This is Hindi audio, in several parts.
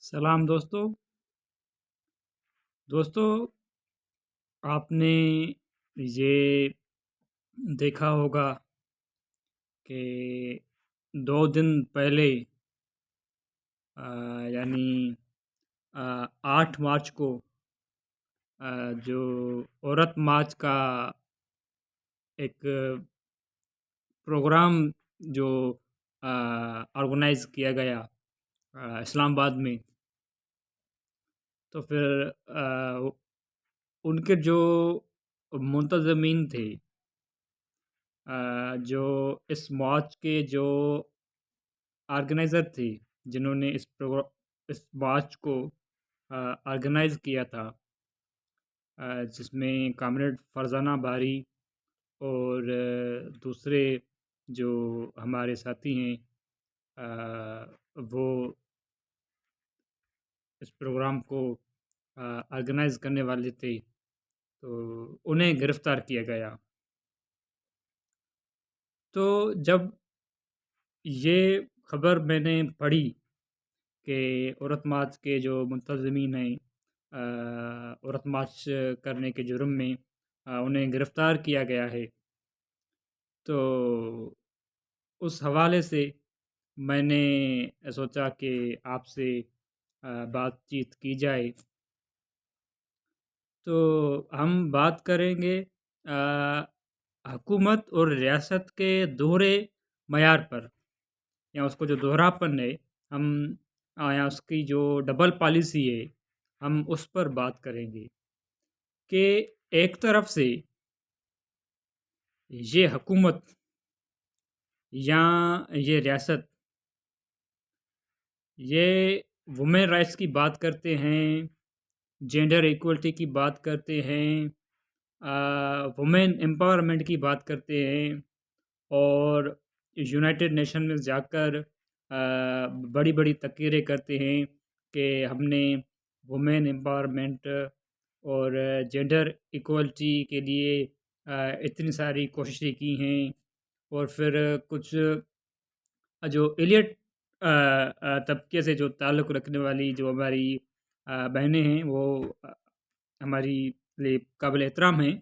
सलाम दोस्तों। दोस्तों, आपने ये देखा होगा कि 2 दिन पहले अ, यानी 8 मार्च को जो औरत मार्च का एक प्रोग्राम जो ऑर्गेनाइज़ किया गया इस्लामाबाद में। तो फिर उनके जो मुंतज़मीन थे, जो इस मार्च के जो ऑर्गेनाइज़र थे, जिन्होंने इस मार्च को ऑर्गेनाइज़ किया था, जिसमें कामरेड फरज़ाना बारी और दूसरे जो हमारे साथी हैं, वो इस प्रोग्राम को ऑर्गेनाइज़ करने वाले थे, तो उन्हें गिरफ़्तार किया गया। तो जब ये खबर मैंने पढ़ी कि औरत मार्च के जो मुंतज़मीन हैं, औरत मार्च करने के जुर्म में उन्हें गिरफ़्तार किया गया है, तो उस हवाले से मैंने सोचा कि आपसे बातचीत की जाए। तो हम बात करेंगे हुकूमत और रियासत के दोहरे मयार पर, या उसको जो दोहरापन है, हम या उसकी जो डबल पॉलिसी है, हम उस पर बात करेंगे कि एक तरफ से ये हुकूमत या ये रियासत, ये वुमेन राइट्स की बात करते हैं, जेंडर इक्वलिटी की बात करते हैं, वुमेन एम्पावरमेंट की बात करते हैं, और यूनाइटेड नेशन में जाकर बड़ी-बड़ी तकरीरें करते हैं कि हमने वुमेन एम्पावरमेंट और जेंडर इक्वलिटी के लिए इतनी सारी कोशिशें की हैं। और फिर कुछ जो एलिट तबके से जो ताल्लुक़ रखने वाली जो हमारी बहनें हैं, वो हमारी लिए काबिल एहतराम हैं।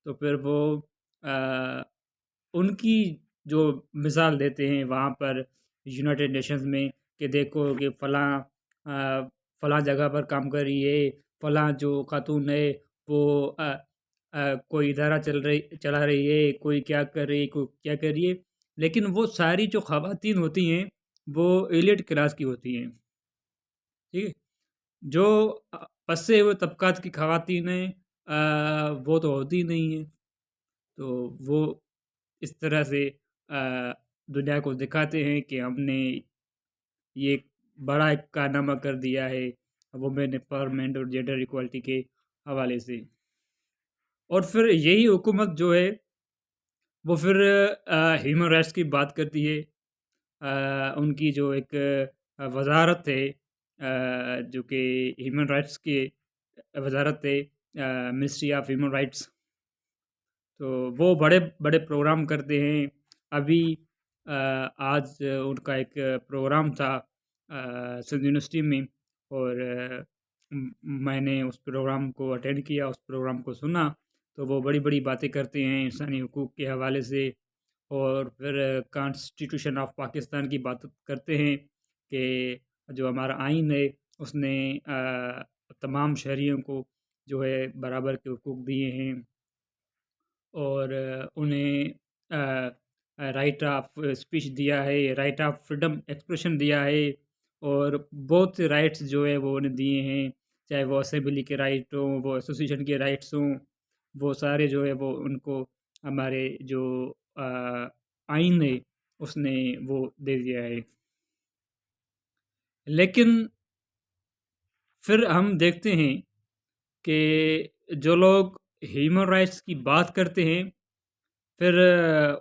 तो फिर वो अ, उनकी जो मिसाल देते हैं वहाँ पर यूनाइटेड नेशंस में, कि देखो कि फ़लाँ जगह पर काम कर रही है, फ़लाँ जो खातून है वो कोई इदारा चला रही है, कोई क्या कर रही है, कोई क्या कर रही है। लेकिन वो सारी जो ख़वातीन होती हैं, वो एलीट क्लास की होती हैं, ठीक है? जो पसते हुए तबक़ात की ख़वातीन हैं, वो तो होती ही नहीं हैं। तो वो इस तरह से दुनिया को दिखाते हैं कि हमने ये एक बड़ा एक कारनामा कर दिया है वुमेन एम्पावरमेंट और जेंडर इक्वालिटी के हवाले से। और फिर यही हुकूमत जो है, वो फिर ह्यूमन राइट्स की बात करती है। उनकी जो एक वज़ारत है, जो कि ह्यूमन राइट्स की वज़ारत है, मिनिस्ट्री ऑफ ह्यूमन राइट्स। तो वो बड़े-बड़े प्रोग्राम करते हैं। अभी आज उनका एक प्रोग्राम था सिंध यूनिवर्सिटी में, और मैंने उस प्रोग्राम को अटेंड किया, उस प्रोग्राम को सुना। तो वो बड़ी-बड़ी बातें करते हैं इंसानी हकूक़ के हवाले से, और फिर कॉन्स्टिट्यूशन ऑफ पाकिस्तान की बात करते हैं कि जो हमारा आइन है, उसने तमाम शहरियों को जो है बराबर के हकूक़ दिए हैं, और उन्हें राइट ऑफ स्पीच दिया है, राइट ऑफ फ्रीडम एक्सप्रेशन दिया है, और बहुत से राइट्स जो है वो उन्हें दिए हैं, चाहे वो असेंबली के राइट हों, वो एसोसिएशन के राइट्स हों, वो सारे जो है वो उनको हमारे जो आइन है, उसने वो दे दिया है। लेकिन फिर हम देखते हैं कि जो लोग ह्यूमन राइट्स की बात करते हैं, फिर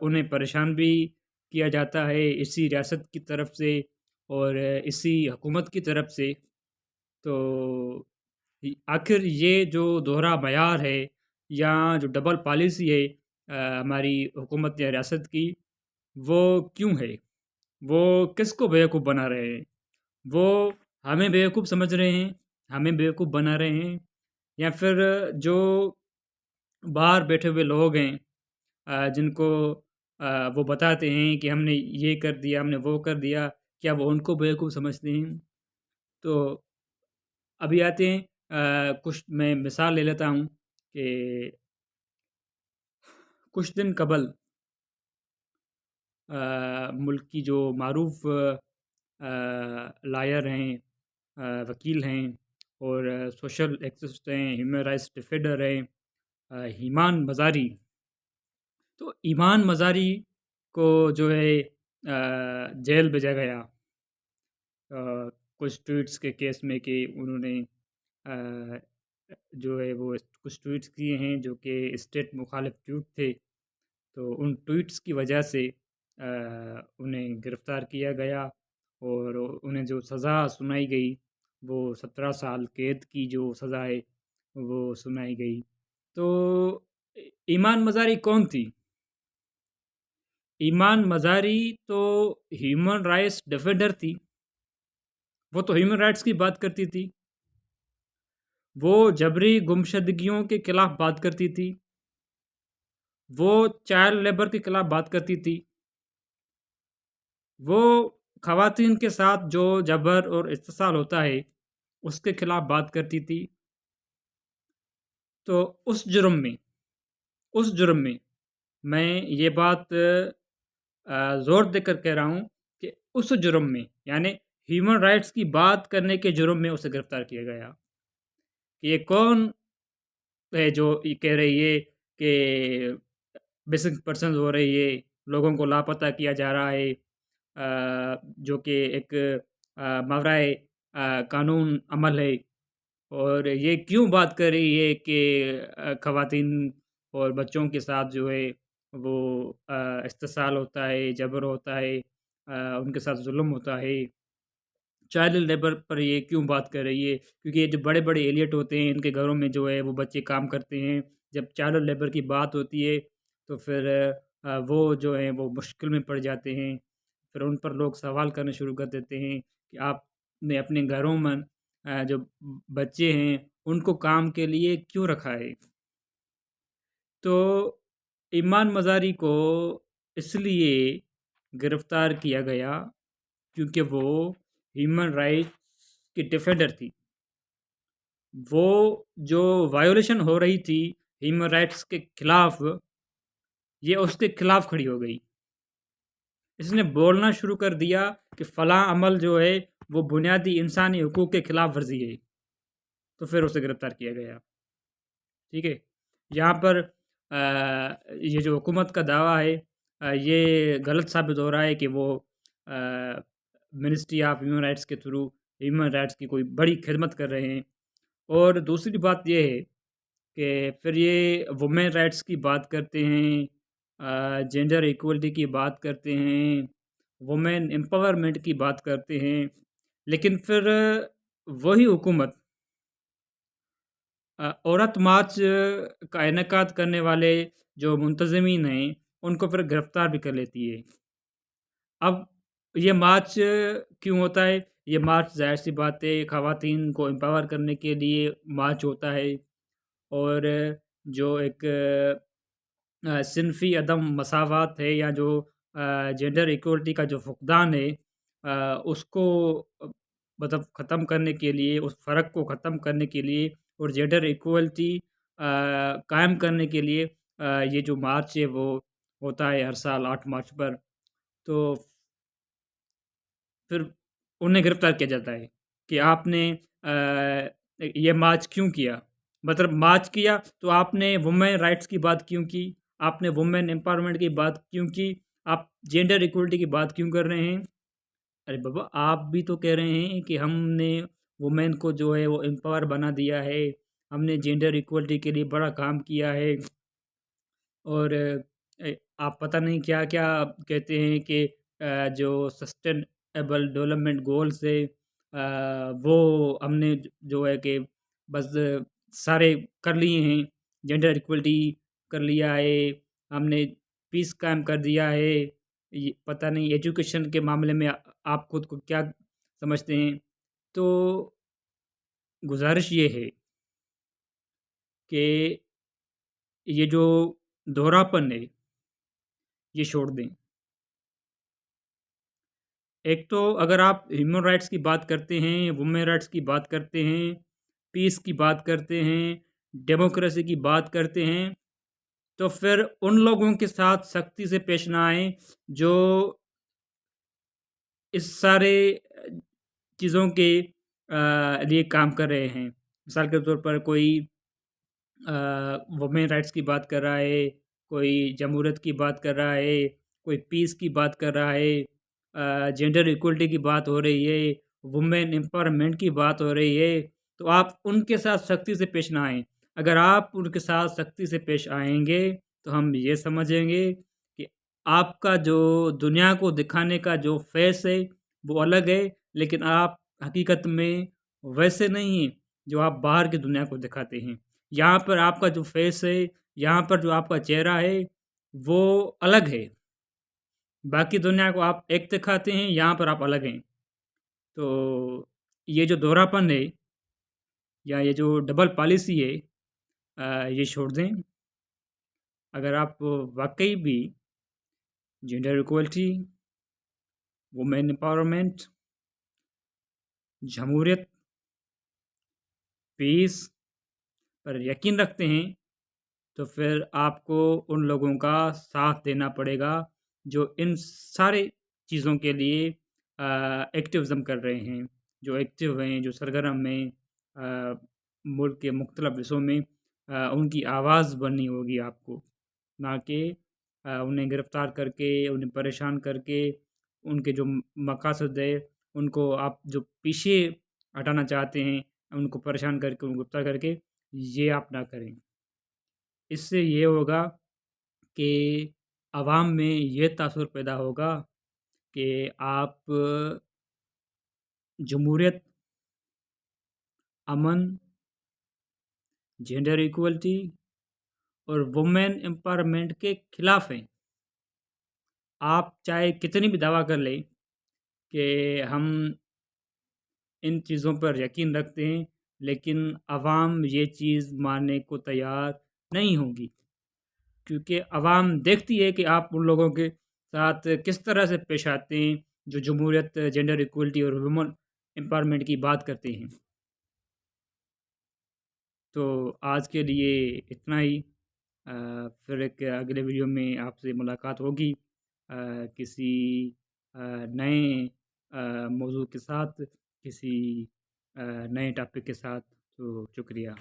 उन्हें परेशान भी किया जाता है इसी रियासत की तरफ से और इसी हुकूमत की तरफ से। तो आखिर ये जो दोहरा मयार है, या जो डबल पॉलिसी है हमारी हुकूमत या रियासत की, वो क्यों है? वो किसको बेवकूफ़ बना रहे हैं? वो हमें बेवकूफ़ समझ रहे हैं, हमें बेवकूफ़ बना रहे हैं, या फिर जो बाहर बैठे हुए लोग हैं, जिनको वो बताते हैं कि हमने ये कर दिया, हमने वो कर दिया, क्या वो उनको बेवकूफ़ समझते हैं? तो अभी आते हैं, कुछ मैं मिसाल ले लेता हूँ कि कुछ दिन कबल मुल्क की जो मारूफ़ लॉयर हैं, वकील हैं, और सोशल एक्टिविस्ट हैं, ह्यूमन राइट्स डिफेंडर हैं, ईमान मज़ारी। तो ईमान मज़ारी को जो है जेल भेजा गया, कुछ ट्वीट्स के केस में कि उन्होंने अ, जो है वो कुछ ट्वीट्स किए हैं जो कि स्टेट मुखालिफ ट्वीट थे। तो उन ट्वीट्स की वजह से उन्हें गिरफ़्तार किया गया, और उन्हें जो सज़ा सुनाई गई वो 17 साल कैद की जो सज़ा है वो सुनाई गई। तो ईमान मज़ारी कौन थी? ईमान मज़ारी तो ह्यूमन राइट्स डिफेंडर थी। वो तो ह्यूमन राइट्स की बात करती थी। वो जबरी गुमशुदगियों के खिलाफ बात करती थी। वो चाइल्ड लेबर के खिलाफ बात करती थी। वो ख़वातीन के साथ जो जबर और इस्तेसाल होता है, उसके खिलाफ बात करती थी। तो उस जुर्म में मैं ये बात ज़ोर देकर कह रहा हूँ कि उस जुर्म में, यानी ह्यूमन राइट्स की बात करने के जुर्म में उसे गिरफ़्तार किया गया। कि ये कौन है जो ये कह रही है कि मिसिंग पर्सन्स हो रही है, लोगों को लापता किया जा रहा है, जो कि एक मावराए कानून अमल है, और ये क्यों बात कर रही है कि ख़वातीन और बच्चों के साथ जो है वो इस्तेसाल होता है, जबर होता है, उनके साथ ज़ुल्म होता है। चाइल्ड लेबर पर ये क्यों बात कर रही है? क्योंकि ये जो बड़े-बड़े एलियट होते हैं, इनके घरों में जो है वो बच्चे काम करते हैं। जब चाइल्ड लेबर की बात होती है तो फिर वो जो हैं वो मुश्किल में पड़ जाते हैं। फिर उन पर लोग सवाल करना शुरू कर देते हैं कि आपने अपने घरों में जो बच्चे हैं उनको काम के लिए क्यों रखा है? तो ईमान मज़ारी को इसलिए गिरफ़्तार किया गया क्योंकि वो ह्यूमन राइट्स की डिफेंडर थी। वो जो वायोलेशन हो रही थी ह्यूमन राइट्स के खिलाफ, ये उसके खिलाफ खड़ी हो गई। इसने बोलना शुरू कर दिया कि फ़लाँ अमल जो है वो बुनियादी इंसानी हकूक़ के खिलाफ वर्ज़ी है। तो फिर उसे गिरफ़्तार किया गया। ठीक है? यहाँ पर ये जो हुकूमत का दावा है, ये गलत साबित हो रहा है कि वो मिनिस्ट्री ऑफ ह्यूमन राइट्स के थ्रू ह्यूमन राइट्स की कोई बड़ी खिदमत कर रहे हैं। और दूसरी बात ये है कि फिर ये वुमेन राइट्स की बात करते हैं, जेंडर इक्वलिटी की बात करते हैं, वुमेन एम्पावरमेंट की बात करते हैं, लेकिन फिर वही हुकूमत औरत मार्च का इनेकाद करने वाले जो मुंतज़मीन हैं, उनको फिर गिरफ़्तार भी कर लेती है। अब ये मार्च क्यों होता है? ये मार्च ज़ाहिर-सी बात है ख़वातीन को एम्पावर करने के लिए मार्च होता है, और जो एक सिनफ़ी अदम मसावात है, या जो जेंडर इक्वलिटी का जो फुक़दान है, उसको अ, मतलब ख़त्म करने के लिए, उस फ़र्क को ख़त्म करने के लिए, और जेंडर इक्वलिटी कायम करने के लिए ये जो मार्च है वो होता है हर साल 8 मार्च पर। तो फिर उन्हें गिरफ़्तार किया जाता है कि आपने ये मार्च क्यों किया? मतलब मार्च किया तो आपने वुमेन राइट्स की बात क्यों की? आपने वुमेन एम्पावरमेंट की बात क्यों की? आप जेंडर इक्वलिटी की बात क्यों कर रहे हैं? अरे बाबा, आप भी तो कह रहे हैं कि हमने वुमेन को जो है वो एम्पावर बना दिया है, हमने जेंडर इक्वलिटी के लिए बड़ा काम किया है, और आप पता नहीं क्या-क्या कहते हैं कि जो सस्टेनेबल डेवलपमेंट गोल्स है, वो हमने जो है कि बस सारे कर लिए हैं, जेंडर इक्वलिटी कर लिया है, हमने पीस कायम कर दिया है। ये पता नहीं एजुकेशन के मामले में आप खुद को क्या समझते हैं? तो गुज़ारिश ये है कि ये जो दोहरापन है, ये छोड़ दें। एक तो अगर आप ह्यूमन राइट्स की बात करते हैं, वुमेन राइट्स की बात करते हैं, पीस की बात करते हैं, डेमोक्रेसी की बात करते हैं, तो फिर उन लोगों के साथ सख्ती से पेश ना आएँ, जो इस सारे चीज़ों के लिए काम कर रहे हैं। मिसाल के तौर पर कोई वुमेन राइट्स की बात कर रहा है, कोई जमहूरियत की बात कर रहा है, कोई पीस की बात कर रहा है, जेंडर इक्वलिटी की बात हो रही है, वुमेन एम्पावरमेंट की बात हो रही है, तो आप उनके साथ सख्ती से पेश ना आएँ। अगर आप उनके साथ सख्ती से पेश आएँगे, तो हम ये समझेंगे कि आपका जो दुनिया को दिखाने का जो फ़ेस है, वो अलग है, लेकिन आप हकीकत में वैसे नहीं हैं, जो आप बाहर की दुनिया को दिखाते हैं। यहाँ पर आपका जो फ़ेस है, यहाँ पर जो आपका चेहरा है, वो अलग है। बाकी दुनिया को आप एक दिखाते हैं, यहाँ पर आप अलग हैं। तो ये जो दोहरापन है या ये जो डबल पॉलिसी है, ये छोड़ दें। अगर आप वाक़ई भी जेंडर इक्वलिटी, वुमेन एम्पावरमेंट, जमहूरियत, पीस पर यकीन रखते हैं, तो फिर आपको उन लोगों का साथ देना पड़ेगा जो इन सारे चीज़ों के लिए एक्टिविज़्म कर रहे हैं, जो एक्टिव हैं, जो सरगर्म हैं, मुल्क के मुख्तलिफ़ हिस्सों में उनकी आवाज़ बननी होगी आपको, ना कि उन्हें गिरफ़्तार करके, उन्हें परेशान करके, उनके जो मकासद है, उनको आप जो पीछे हटाना चाहते हैं, उनको परेशान करके, उनको गिरफ़्तार करके, ये आप ना करें। इससे ये होगा कि आवाम में ये तासुर पैदा होगा कि आप जमहूरियत, अमन, जेंडर इक्वलिटी और वुमेन एम्पावरमेंट के खिलाफ हैं। आप चाहे कितनी भी दावा कर लें कि हम इन चीज़ों पर यकीन रखते हैं, लेकिन आवाम ये चीज़ मानने को तैयार नहीं होगी। क्योंकि आवाम देखती है कि आप उन लोगों के साथ किस तरह से पेश आते हैं, जो जमहूरियत, जेंडर इक्वलिटी और वुमेन एम्पावरमेंट की बात करते हैं। तो आज के लिए इतना ही। फिर एक अगले वीडियो में आपसे मुलाकात होगी किसी नए मौजू के साथ, किसी नए टॉपिक के साथ। तो शुक्रिया।